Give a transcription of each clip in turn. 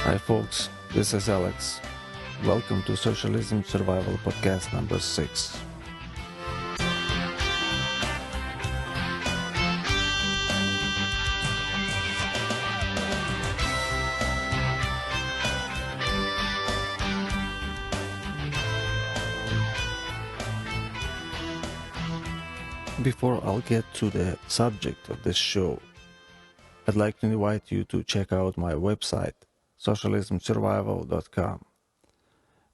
Hi folks, this is Alex. Welcome to Socialism Survival Podcast number 6. Before I'll get to the subject of this show, I'd like to invite you to check out my website, socialismsurvival.com.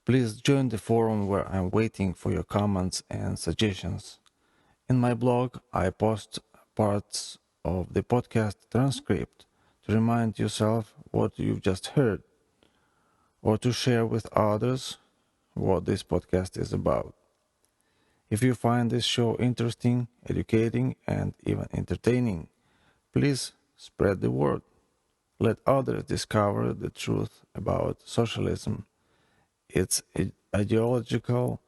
Please join the forum where I'm waiting for your comments and suggestions. In my blog, I post parts of the podcast transcript to remind yourself what you've just heard, or to share with others what this podcast is about. If you find this show interesting, educating, and even entertaining, please spread the word. Let others discover the truth about socialism, its ideological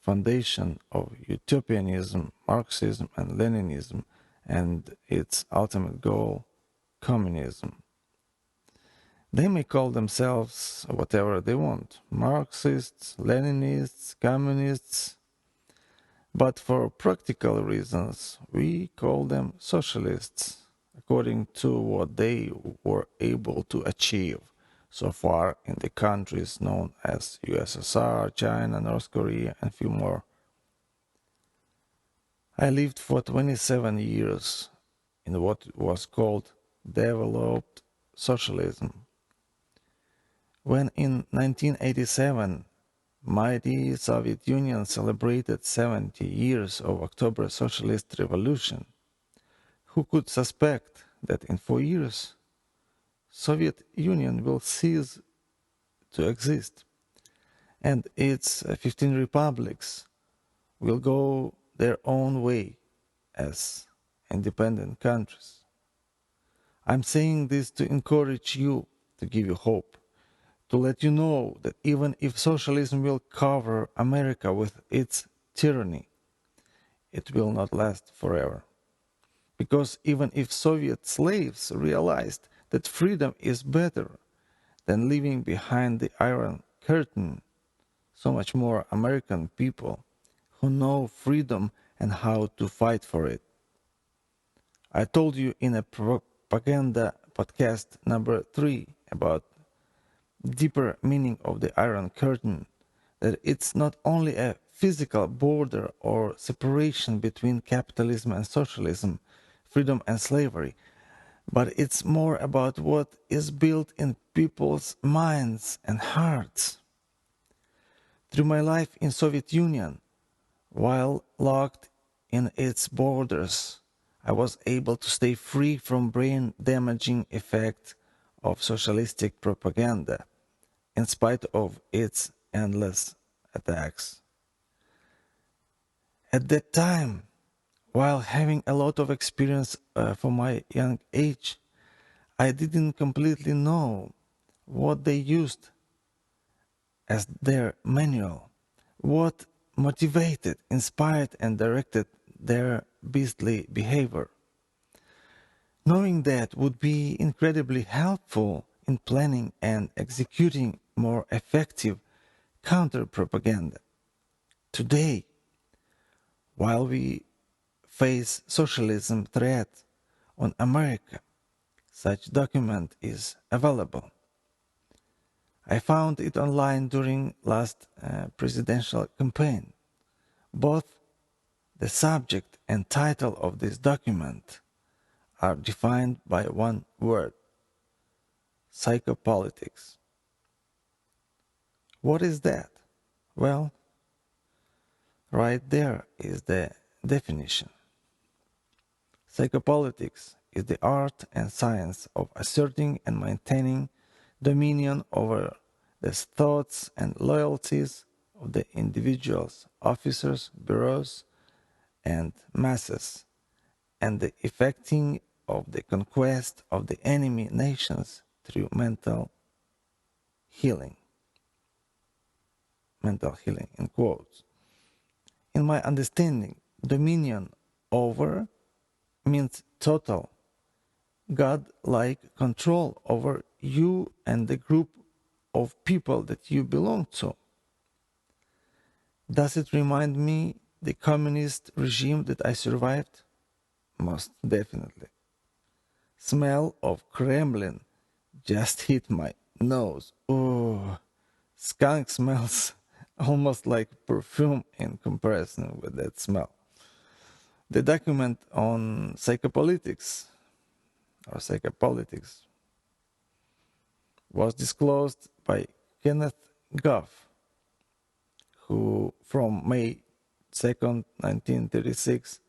foundation of utopianism, Marxism, and Leninism, and its ultimate goal, communism. They may call themselves whatever they want, Marxists, Leninists, communists, but for practical reasons, we call them socialists, according to what they were able to achieve so far in the countries known as USSR, China, North Korea, and few more. I lived for 27 years in what was called developed socialism. When in 1987, mighty Soviet Union celebrated 70 years of October Socialist Revolution, who could suspect that in 4 years Soviet Union will cease to exist and its 15 republics will go their own way as independent countries? I'm saying this to encourage you, to give you hope, to let you know that even if socialism will cover America with its tyranny, it will not last forever. Because even if Soviet slaves realized that freedom is better than living behind the Iron Curtain, so much more American people who know freedom and how to fight for it. I told you in a propaganda podcast number 3 about deeper meaning of the Iron Curtain, that it's not only a physical border or separation between capitalism and socialism, freedom and slavery, but it's more about what is built in people's minds and hearts. Through my life in Soviet Union, while locked in its borders, I was able to stay free from brain-damaging effect of socialistic propaganda, in spite of its endless attacks. At that time, while having a lot of experience for my young age, I didn't completely know what they used as their manual, what motivated, inspired, and directed their beastly behavior. Knowing that would be incredibly helpful in planning and executing more effective counter-propaganda. Today, while we face socialism threat on America, such document is available. I found it online during last presidential campaign. Both the subject and title of this document are defined by one word: psychopolitics. What is that? Well, right there is the definition. Psychopolitics is the art and science of asserting and maintaining dominion over the thoughts and loyalties of the individuals, officers, bureaus, and masses, and the effecting of the conquest of the enemy nations through mental healing. Mental healing, in quotes. In my understanding, dominion over means total, God-like control over you and the group of people that you belong to. Does it remind me the communist regime that I survived? Most definitely. Smell of Kremlin just hit my nose. Oh, skunk smells almost like perfume in comparison with that smell. The document on psychopolitics or psychopolitics was disclosed by Kenneth Goff, who from May 2nd, 1936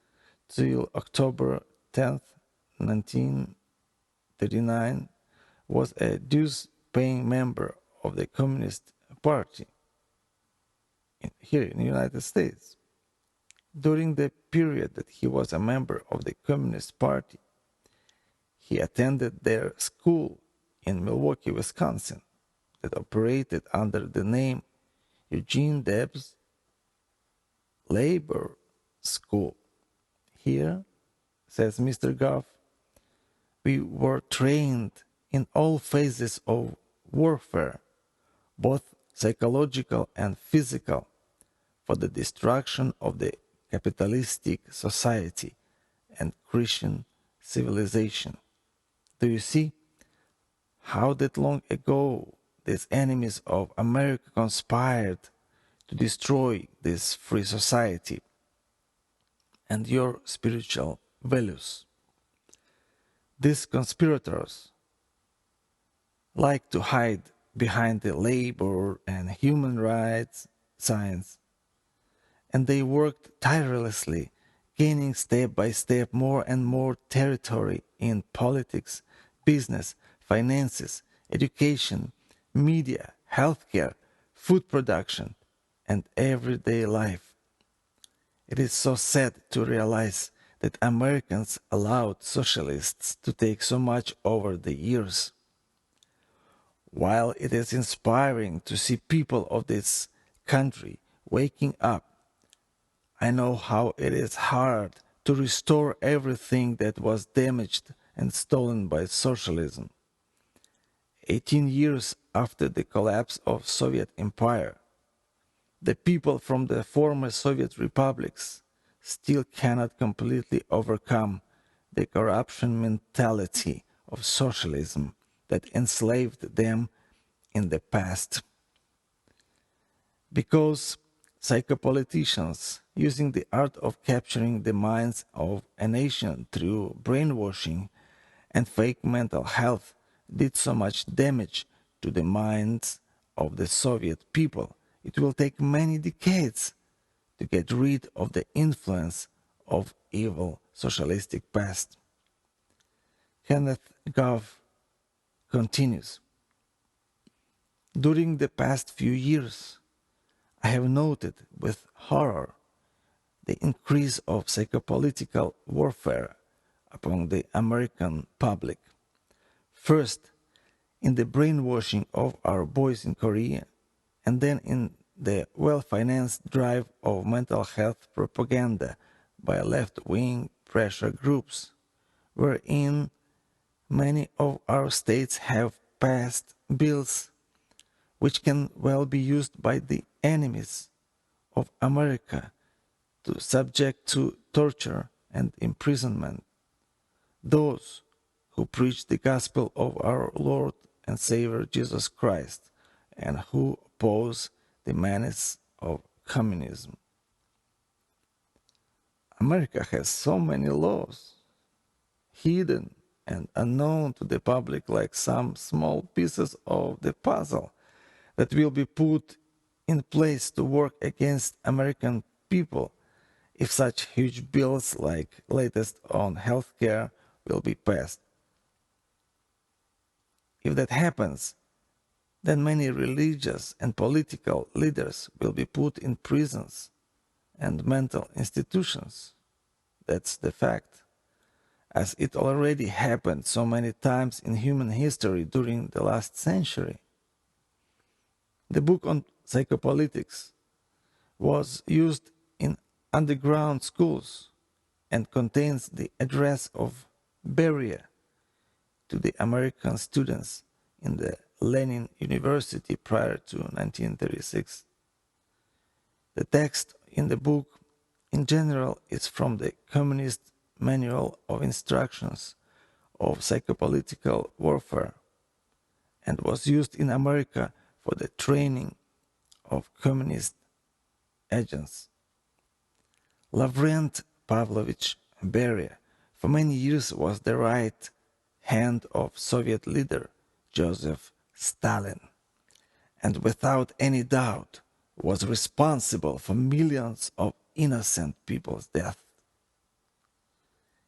till October 10th, 1939 was a dues-paying member of the Communist Party here in the United States. During the period that he was a member of the Communist Party, he attended their school in Milwaukee, Wisconsin, that operated under the name Eugene Debs Labor School. Here, says Mr. Goff, we were trained in all phases of warfare, both psychological and physical, for the destruction of the capitalistic society and Christian civilization. Do you see how that long ago these enemies of America conspired to destroy this free society and your spiritual values? These conspirators like to hide behind the labor and human rights science, and they worked tirelessly, gaining step by step more and more territory in politics, business, finances, education, media, healthcare, food production, and everyday life. It is so sad to realize that Americans allowed socialists to take so much over the years. While it is inspiring to see people of this country waking up, I know how it is hard to restore everything that was damaged and stolen by socialism. 18 years after the collapse of Soviet Empire, the people from the former Soviet republics still cannot completely overcome the corruption mentality of socialism that enslaved them in the past. Because psychopoliticians, using the art of capturing the minds of a nation through brainwashing and fake mental health, did so much damage to the minds of the Soviet people, it will take many decades to get rid of the influence of evil socialistic past. Kenneth Goff continues. During the past few years, I have noted with horror the increase of psychopolitical warfare among the American public. First, in the brainwashing of our boys in Korea, and then in the well-financed drive of mental health propaganda by left-wing pressure groups, wherein many of our states have passed bills which can well be used by the enemies of America to subject to torture and imprisonment those who preach the gospel of our Lord and Savior Jesus Christ and who oppose the menace of communism. America has so many laws, hidden and unknown to the public, like some small pieces of the puzzle that will be put in place to work against American people if such huge bills like latest on healthcare will be passed. If that happens, then many religious and political leaders will be put in prisons and mental institutions. That's the fact, as it already happened so many times in human history during the last century. The book on psychopolitics was used in underground schools and contains the address of Beria to the American students in the Lenin University prior to 1936. The text in the book, in general, is from the Communist Manual of Instructions of Psychopolitical Warfare and was used in America for the training of communist agents. Lavrent Pavlovich Beria for many years was the right hand of Soviet leader Joseph Stalin, and without any doubt was responsible for millions of innocent people's death.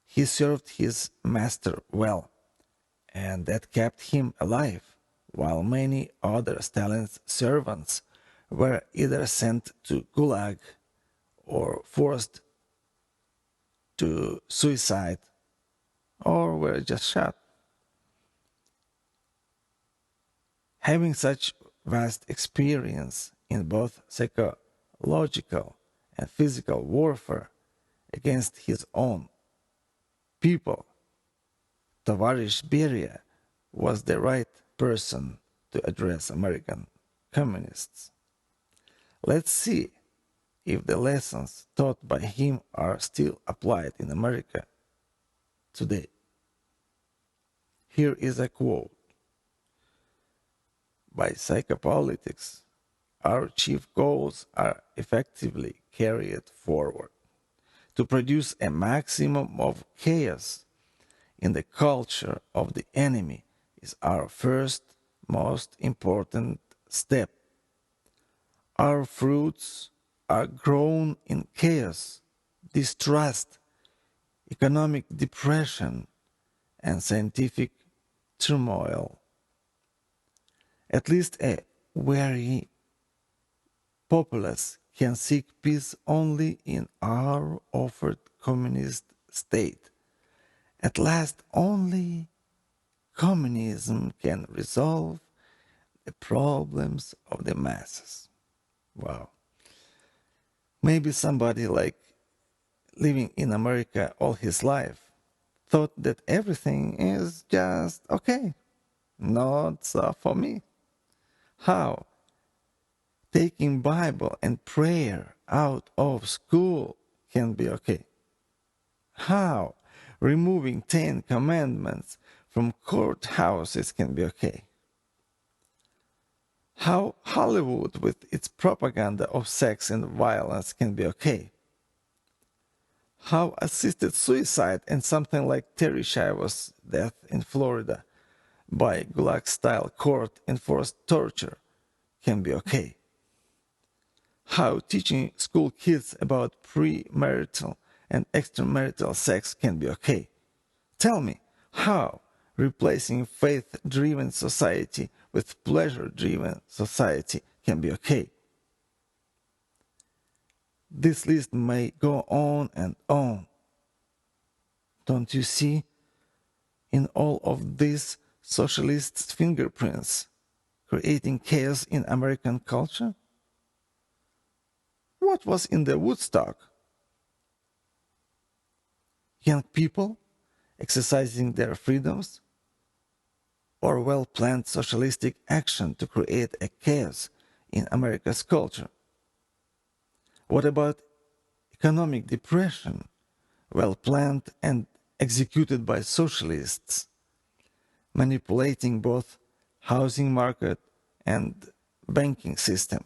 He served his master well, and that kept him alive, while many other Stalin's servants were either sent to Gulag or forced to suicide or were just shot. Having such vast experience in both psychological and physical warfare against his own people, Tovarish Beria was the right person to address American communists. Let's see if the lessons taught by him are still applied in America today. Here is a quote. By psychopolitics, our chief goals are effectively carried forward to produce a maximum of chaos in the culture of the enemy is our first most important step. Our fruits are grown in chaos, distrust, economic depression, and scientific turmoil. At least a weary populace can seek peace only in our offered communist state. At last, only communism can resolve the problems of the masses. Wow. Maybe somebody like living in America all his life thought that everything is just okay. Not so for me. How? Taking Bible and prayer out of school can be okay. How? Removing 10 commandments from courthouses can be okay. How Hollywood with its propaganda of sex and violence can be okay. How assisted suicide and something like Terry Shiver's death in Florida by Gulag-style court-enforced torture can be okay. How teaching school kids about premarital and extramarital sex can be okay. Tell me, how replacing faith-driven society with pleasure-driven society can be okay. This list may go on and on. Don't you see in all of these socialist fingerprints creating chaos in American culture? What was in the Woodstock? Young people exercising their freedoms, or well-planned socialistic action to create a chaos in America's culture? What about economic depression, well-planned and executed by socialists, manipulating both housing market and banking system?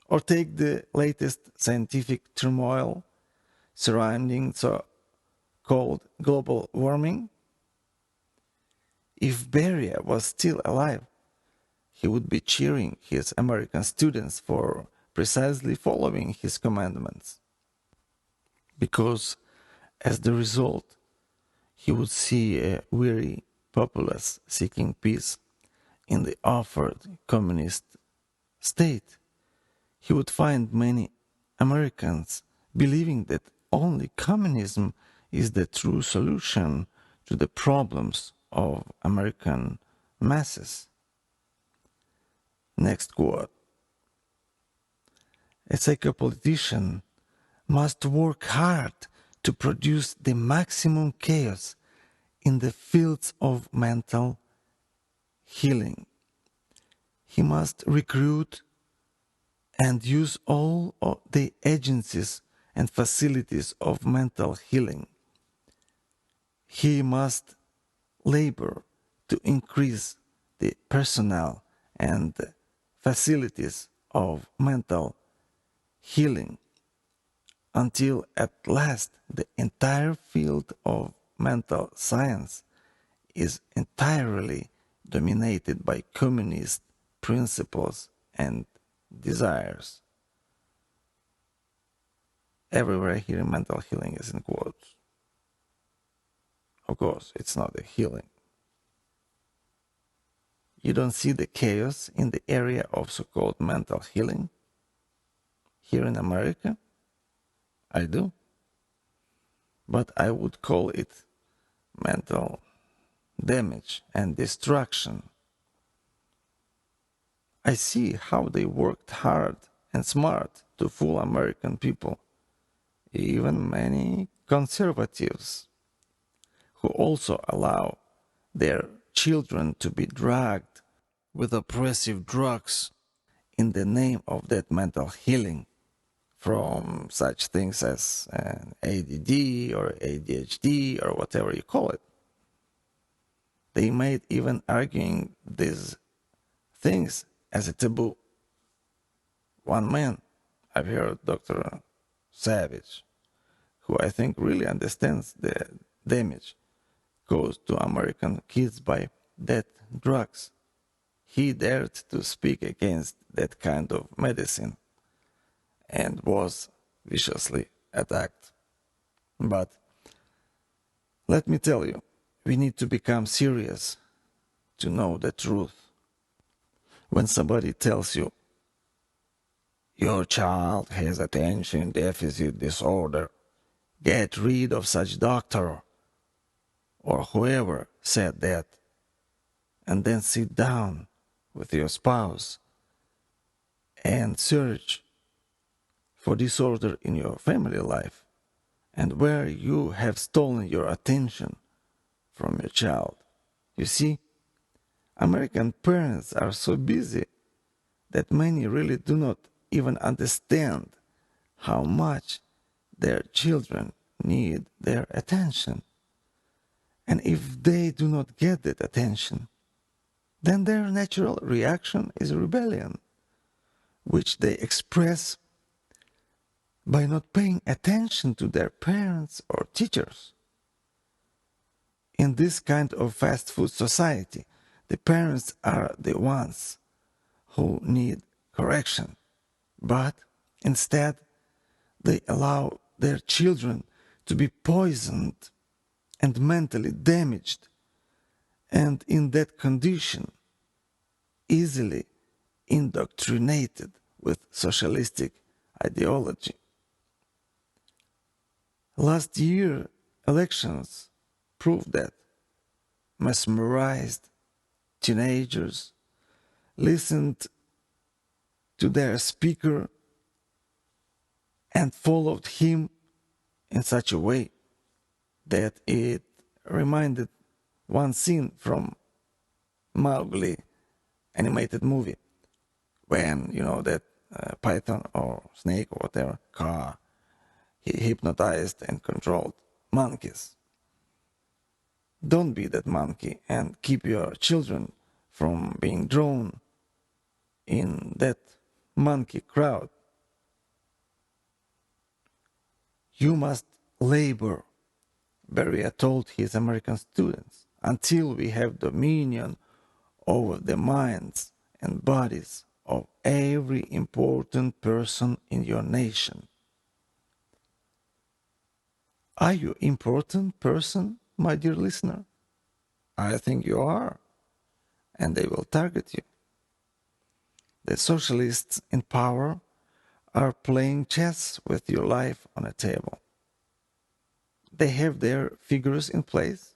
Or take the latest scientific turmoil surrounding so-called global warming. If Beria was still alive, he would be cheering his American students for precisely following his commandments. Because as the result, he would see a weary populace seeking peace in the offered communist state. He would find many Americans believing that only communism is the true solution to the problems of American masses. Next quote. A psychopolitician must work hard to produce the maximum chaos in the fields of mental healing. He must recruit and use all of the agencies and facilities of mental healing. He must labor to increase the personnel and facilities of mental healing until at last the entire field of mental science is entirely dominated by communist principles and desires. Everywhere here, mental healing is in quotes. Of course, it's not a healing. You don't see the chaos in the area of so-called mental healing here in America? I do. But I would call it mental damage and destruction. I see how they worked hard and smart to fool American people, even many conservatives, who also allow their children to be drugged with oppressive drugs in the name of that mental healing, from such things as ADD or ADHD or whatever you call it. They made even arguing these things as a taboo. One man, I've heard Dr. Savage, who I think really understands the damage caused to American kids by that drugs. He dared to speak against that kind of medicine and was viciously attacked. But let me tell you, we need to become serious to know the truth. When somebody tells you, your child has attention deficit disorder, get rid of such doctor, or whoever said that, and then sit down with your spouse and search for disorder in your family life and where you have stolen your attention from your child. You see, American parents are so busy that many really do not even understand how much their children need their attention. And if they do not get that attention, then their natural reaction is rebellion, which they express by not paying attention to their parents or teachers. In this kind of fast food society, the parents are the ones who need correction, but instead they allow their children to be poisoned and mentally damaged, and in that condition easily indoctrinated with socialistic ideology. Last year, elections proved that mesmerized teenagers listened to their speaker and followed him in such a way that it reminded one scene from Mowgli animated movie when, that python or snake or whatever, car, he hypnotized and controlled monkeys. Don't be that monkey and keep your children from being drawn in that monkey crowd. You must labor, Beria told his American students, until we have dominion over the minds and bodies of every important person in your nation. Are you an important person, my dear listener? I think you are, and they will target you. The socialists in power are playing chess with your life on a table. They have their figures in place.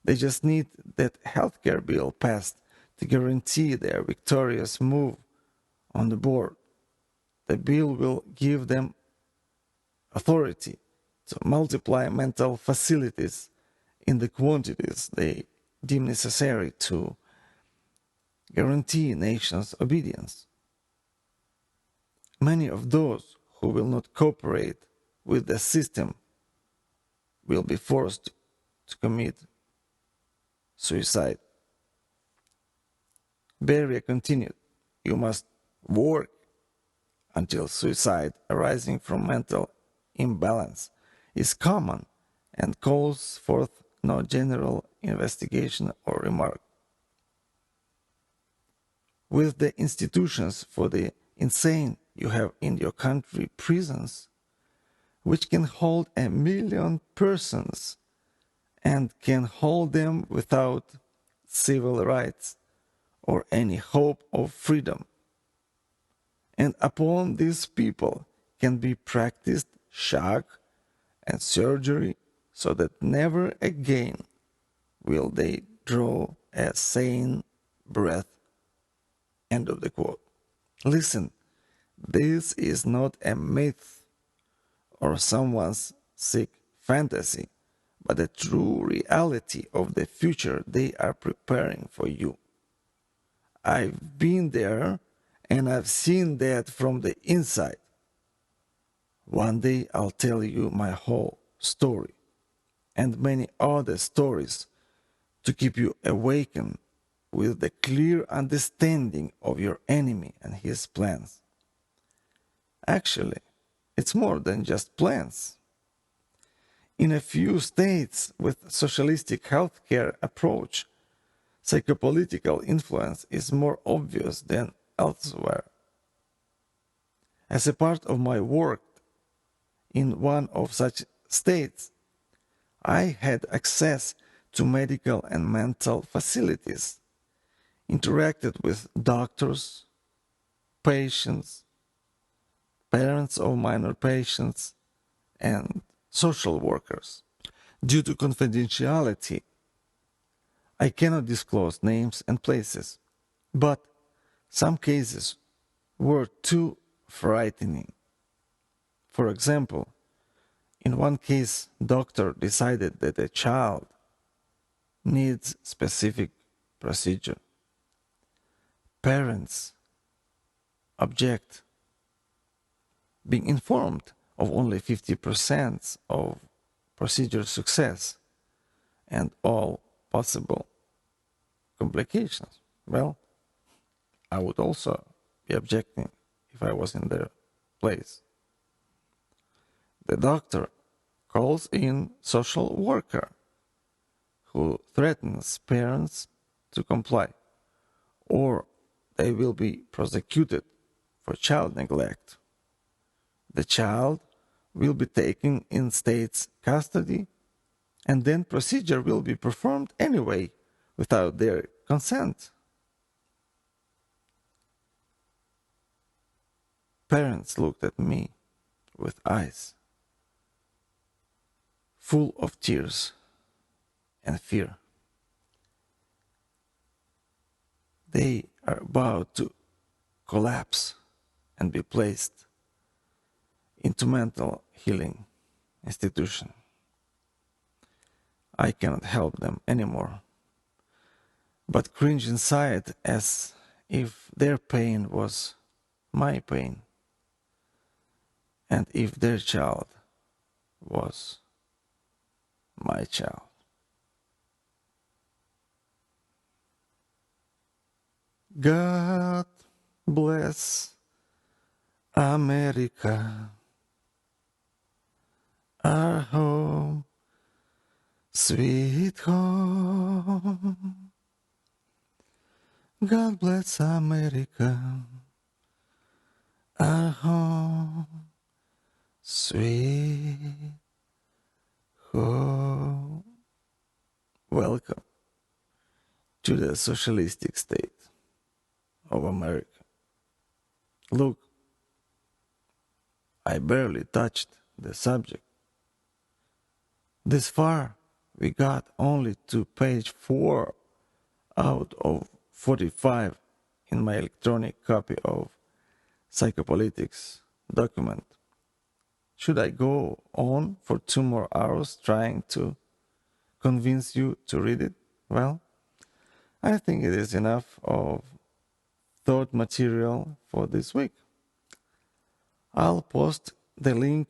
They just need that healthcare bill passed to guarantee their victorious move on the board. The bill will give them authority to multiply mental facilities in the quantities they deem necessary to guarantee nations' obedience. Many of those who will not cooperate with the system will be forced to commit suicide. Beria continued, "You must work until suicide arising from mental imbalance is common and calls forth no general investigation or remark. With the institutions for the insane you have in your country prisons, which can hold 1,000,000 persons and can hold them without civil rights or any hope of freedom. And upon these people can be practiced shock and surgery so that never again will they draw a sane breath." End of the quote. Listen, this is not a myth or someone's sick fantasy, but the true reality of the future they are preparing for you. I've been there and I've seen that from the inside. One day I'll tell you my whole story and many other stories to keep you awakened with the clear understanding of your enemy and his plans. Actually, it's more than just plans. In a few states with socialistic healthcare approach, psychopolitical influence is more obvious than elsewhere. As a part of my work in one of such states, I had access to medical and mental facilities, interacted with doctors, patients, parents of minor patients, and social workers. Due to confidentiality, I cannot disclose names and places, but some cases were too frightening. For example, in one case, doctor decided that a child needs specific procedure. Parents object, being informed of only 50% of procedure success and all possible complications. Well, I would also be objecting if I was in their place. The doctor calls in social worker who threatens parents to comply, or they will be prosecuted for child neglect. The child will be taken in state's custody, and then procedure will be performed anyway without their consent. Parents looked at me with eyes full of tears and fear. They are about to collapse and be placed into mental healing institution. I cannot help them anymore, but cringe inside as if their pain was my pain, and if their child was my child. God bless America, our home, sweet home. God bless America, our home, sweet home. Welcome to the socialistic state of America. Look, I barely touched the subject. This far, we got only to page 4 out of 45 in my electronic copy of Psychopolitics document. Should I go on for 2 more hours trying to convince you to read it? Well, I think it is enough of thought material for this week. I'll post the link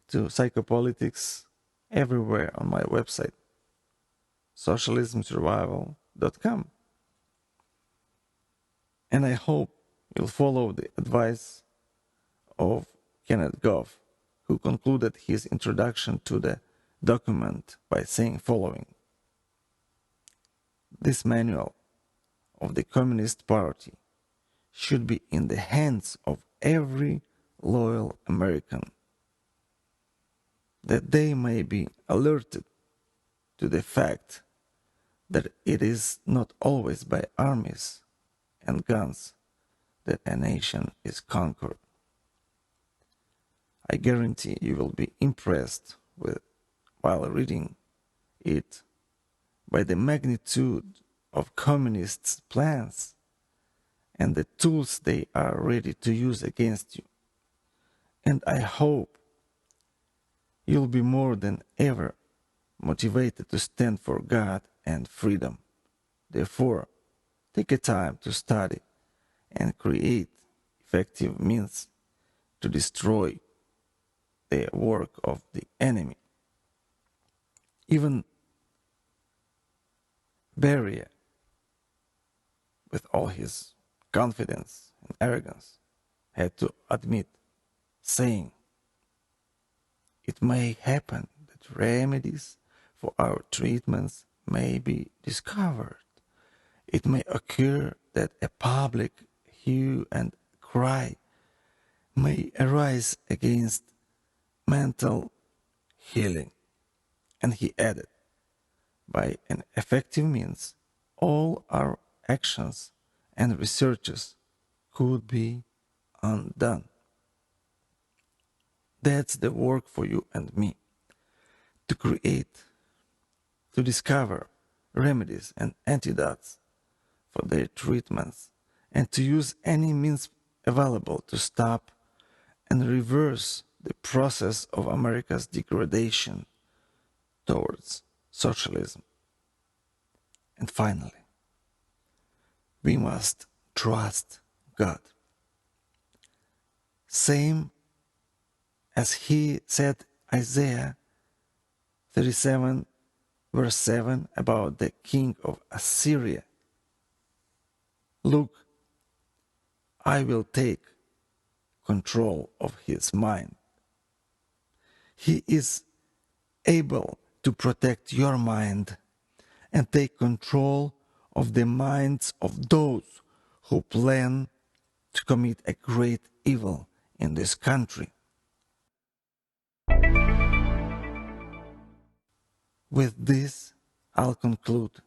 to Psychopolitics everywhere on my website, socialismsurvival.com. And I hope you'll follow the advice of Kenneth Goff, who concluded his introduction to the document by saying following: "This manual of the Communist Party should be in the hands of every loyal American, that they may be alerted to the fact that it is not always by armies and guns that a nation is conquered." I guarantee you will be impressed while reading it by the magnitude of communists' plans and the tools they are ready to use against you. And I hope you'll be more than ever motivated to stand for God and freedom. Therefore, take a time to study and create effective means to destroy the work of the enemy. Even Beria, with all his confidence and arrogance, had to admit, saying, "It may happen that remedies for our treatments may be discovered. It may occur that a public hue and cry may arise against mental healing." And he added, "By an effective means, all our actions and researches could be undone." That's the work for you and me, to create, to discover remedies and antidotes for their treatments, and to use any means available to stop and reverse the process of America's degradation towards socialism. And finally, we must trust God. Same as he said Isaiah 37 verse 7 about the king of Assyria: "Look, I will take control of his mind." He is able to protect your mind and take control of the minds of those who plan to commit a great evil in this country. With this, I'll conclude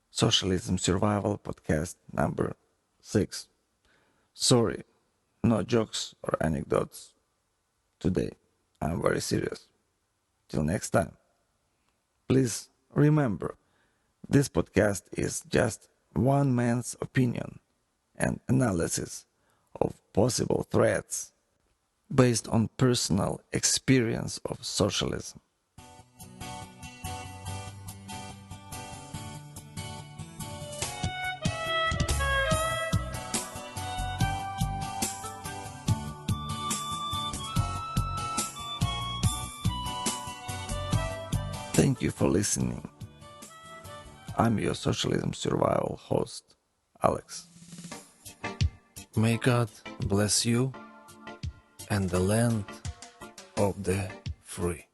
Socialism Survival Podcast number 6. Sorry, no jokes or anecdotes today. I'm very serious. Till next time. Please remember, this podcast is just one man's opinion and analysis of possible threats based on personal experience of socialism. Thank you for listening. I'm your Socialism Survival host, Alex. May God bless you and the land of the free.